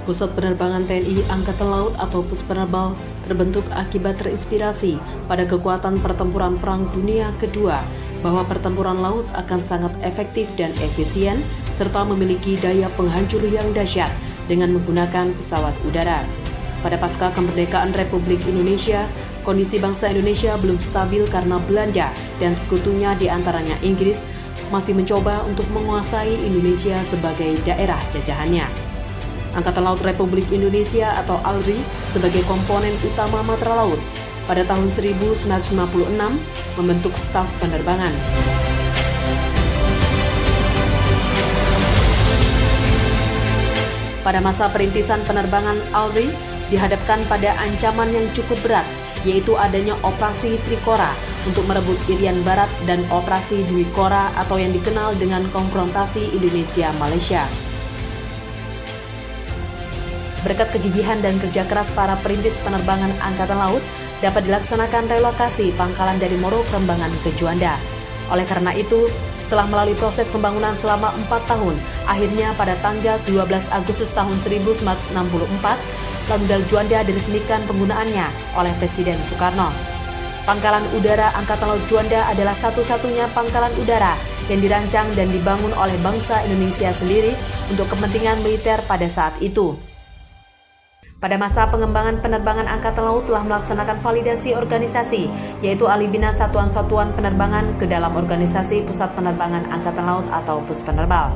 Pusat Penerbangan TNI Angkatan Laut atau Puspenerbal terbentuk akibat terinspirasi pada kekuatan pertempuran Perang Dunia Kedua bahwa pertempuran laut akan sangat efektif dan efisien serta memiliki daya penghancur yang dahsyat dengan menggunakan pesawat udara. Pada pasca kemerdekaan Republik Indonesia, kondisi bangsa Indonesia belum stabil karena Belanda dan sekutunya di antaranya Inggris masih mencoba untuk menguasai Indonesia sebagai daerah jajahannya. Angkatan Laut Republik Indonesia atau ALRI sebagai komponen utama Matra Laut pada tahun 1956 membentuk staf penerbangan. Pada masa perintisan penerbangan ALRI dihadapkan pada ancaman yang cukup berat, yaitu adanya operasi Trikora untuk merebut Irian Barat dan operasi Dwi Kora atau yang dikenal dengan konfrontasi Indonesia-Malaysia. Berkat kegigihan dan kerja keras para perintis penerbangan Angkatan Laut, dapat dilaksanakan relokasi pangkalan dari Moro Prambanan ke Juanda. Oleh karena itu, setelah melalui proses pembangunan selama 4 tahun, akhirnya pada tanggal 12 Agustus tahun 1964, Lanudal Juanda diresmikan penggunaannya oleh Presiden Soekarno. Pangkalan Udara Angkatan Laut Juanda adalah satu-satunya pangkalan udara yang dirancang dan dibangun oleh bangsa Indonesia sendiri untuk kepentingan militer pada saat itu. Pada masa pengembangan penerbangan Angkatan Laut telah melaksanakan validasi organisasi, yaitu alibina satuan-satuan penerbangan ke dalam organisasi Pusat Penerbangan Angkatan Laut atau Puspenerbal.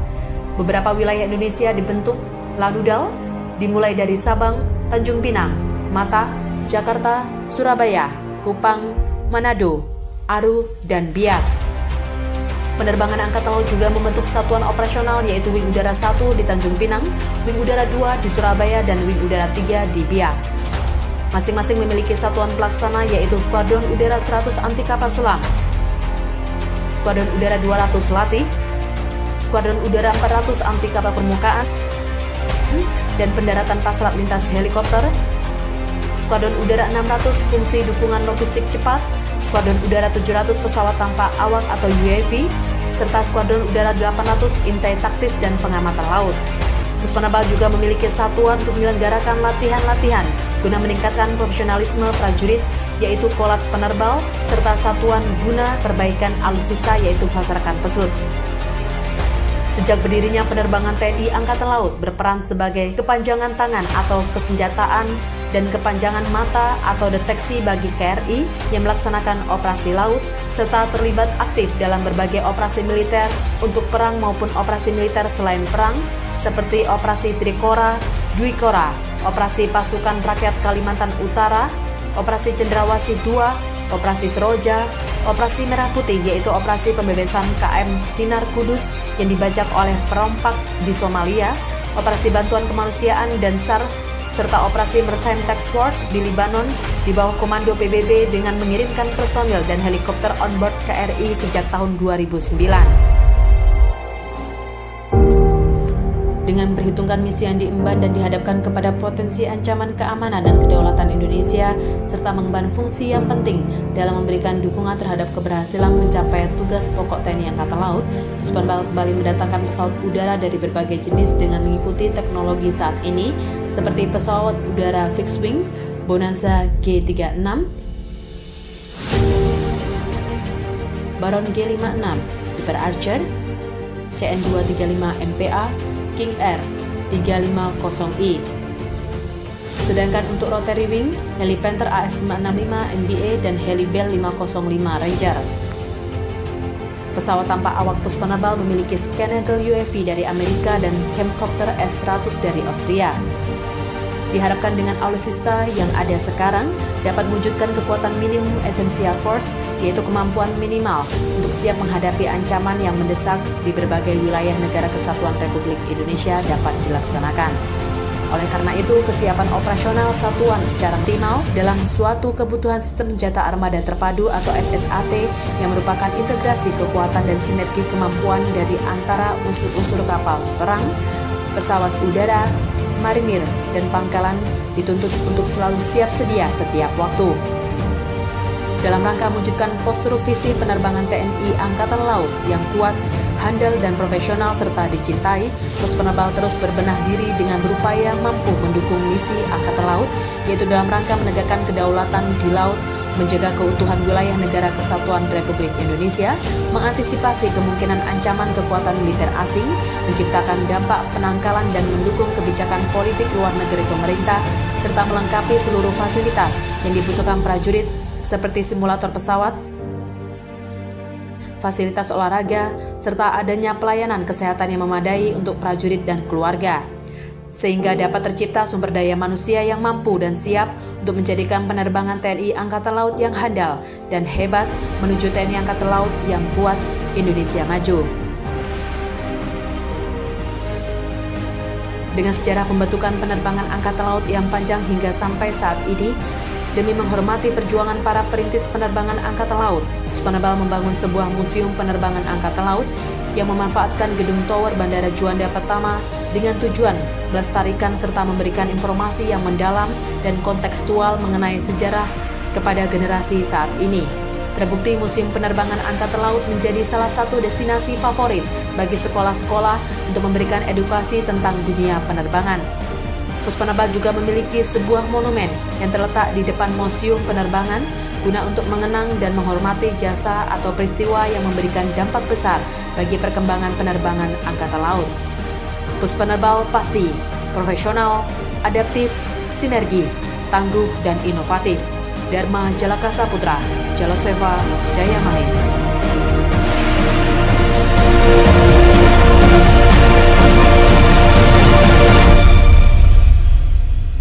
Beberapa wilayah Indonesia dibentuk Lanudal, dimulai dari Sabang, Tanjung Pinang, Mata, Jakarta, Surabaya, Kupang, Manado, Aru, dan Biak. Penerbangan Angkatan Laut juga membentuk satuan operasional yaitu Wing Udara 1 di Tanjung Pinang, Wing Udara 2 di Surabaya, dan Wing Udara 3 di Biak. Masing-masing memiliki satuan pelaksana yaitu Skuadron Udara 100 Anti Kapal Selam, Skuadron Udara 200 Latih, Skuadron Udara 400 Anti Kapal Permukaan, dan pendaratan paslat lintas helikopter, Skuadron Udara 600 Fungsi Dukungan Logistik Cepat, Skuadron Udara 700 Pesawat Tanpa Awak atau UAV, serta Skuadron Udara 800 Intai Taktis dan Pengamatan Laut. Puspenerbal juga memiliki satuan untuk menyelenggarakan latihan-latihan guna meningkatkan profesionalisme prajurit, yaitu Kolat Penerbal, serta satuan guna perbaikan alutsista yaitu Fasarkan Pesut. Sejak berdirinya penerbangan TNI Angkatan Laut berperan sebagai kepanjangan tangan atau kesenjataan dan kepanjangan mata atau deteksi bagi KRI yang melaksanakan operasi laut, serta terlibat aktif dalam berbagai operasi militer untuk perang maupun operasi militer selain perang, seperti operasi Trikora, Dwi Kora, operasi Pasukan Rakyat Kalimantan Utara, operasi Cendrawasih II, operasi Seroja, operasi Merah Putih yaitu operasi pembebasan KM Sinar Kudus yang dibajak oleh perompak di Somalia, operasi bantuan kemanusiaan dan SAR, serta operasi Maritime Task Force di Libanon di bawah komando PBB dengan mengirimkan personil dan helikopter onboard KRI sejak tahun 2009. Dengan perhitungkan misi yang diemban dan dihadapkan kepada potensi ancaman keamanan dan kedaulatan Indonesia, serta mengemban fungsi yang penting dalam memberikan dukungan terhadap keberhasilan mencapai tugas pokok TNI Angkatan Laut, Puspenerbal kembali mendatangkan pesawat udara dari berbagai jenis dengan mengikuti teknologi saat ini, seperti pesawat udara fixed wing, Bonanza G36, Baron G56, Viper Archer, CN235 MPA, King Air 350i. Sedangkan untuk rotary wing, Heli Panther AS565 MBA dan Heli Bell 505 Ranger. Pesawat tanpa awak Puspenerbal memiliki Scan-Eagle UAV dari Amerika dan Camcopter S-100 dari Austria. Diharapkan dengan alutsista yang ada sekarang dapat mewujudkan kekuatan minimum essential force, yaitu kemampuan minimal untuk siap menghadapi ancaman yang mendesak di berbagai wilayah negara kesatuan Republik Indonesia dapat dilaksanakan. Oleh karena itu, kesiapan operasional satuan secara optimal dalam suatu kebutuhan sistem senjata armada terpadu atau SSAT yang merupakan integrasi kekuatan dan sinergi kemampuan dari antara unsur-unsur kapal perang, pesawat udara, marinir, dan pangkalan dituntut untuk selalu siap sedia setiap waktu. Dalam rangka mewujudkan postur visi penerbangan TNI Angkatan Laut yang kuat, Handal dan profesional serta dicintai, Pos Penerbal terus berbenah diri dengan berupaya mampu mendukung misi Angkatan Laut, yaitu dalam rangka menegakkan kedaulatan di laut, menjaga keutuhan wilayah Negara Kesatuan Republik Indonesia, mengantisipasi kemungkinan ancaman kekuatan militer asing, menciptakan dampak penangkalan dan mendukung kebijakan politik luar negeri pemerintah, serta melengkapi seluruh fasilitas yang dibutuhkan prajurit seperti simulator pesawat, fasilitas olahraga, serta adanya pelayanan kesehatan yang memadai untuk prajurit dan keluarga, sehingga dapat tercipta sumber daya manusia yang mampu dan siap untuk menjadikan penerbangan TNI Angkatan Laut yang handal dan hebat menuju TNI Angkatan Laut yang kuat, Indonesia maju. Dengan sejarah pembentukan penerbangan Angkatan Laut yang panjang hingga sampai saat ini, demi menghormati perjuangan para perintis penerbangan Angkatan Laut, Pos Penerbal membangun sebuah museum penerbangan Angkatan Laut yang memanfaatkan gedung tower Bandara Juanda pertama dengan tujuan melestarikan serta memberikan informasi yang mendalam dan kontekstual mengenai sejarah kepada generasi saat ini. Terbukti Museum Penerbangan Angkatan Laut menjadi salah satu destinasi favorit bagi sekolah-sekolah untuk memberikan edukasi tentang dunia penerbangan. Pos Penerbal juga memiliki sebuah monumen yang terletak di depan Museum Penerbangan guna untuk mengenang dan menghormati jasa atau peristiwa yang memberikan dampak besar bagi perkembangan penerbangan Angkatan Laut. Pos Penerbal pasti profesional, adaptif, sinergi, tangguh, dan inovatif. Dharma Jalakasa Putra, Jaloseva, Jayamahe.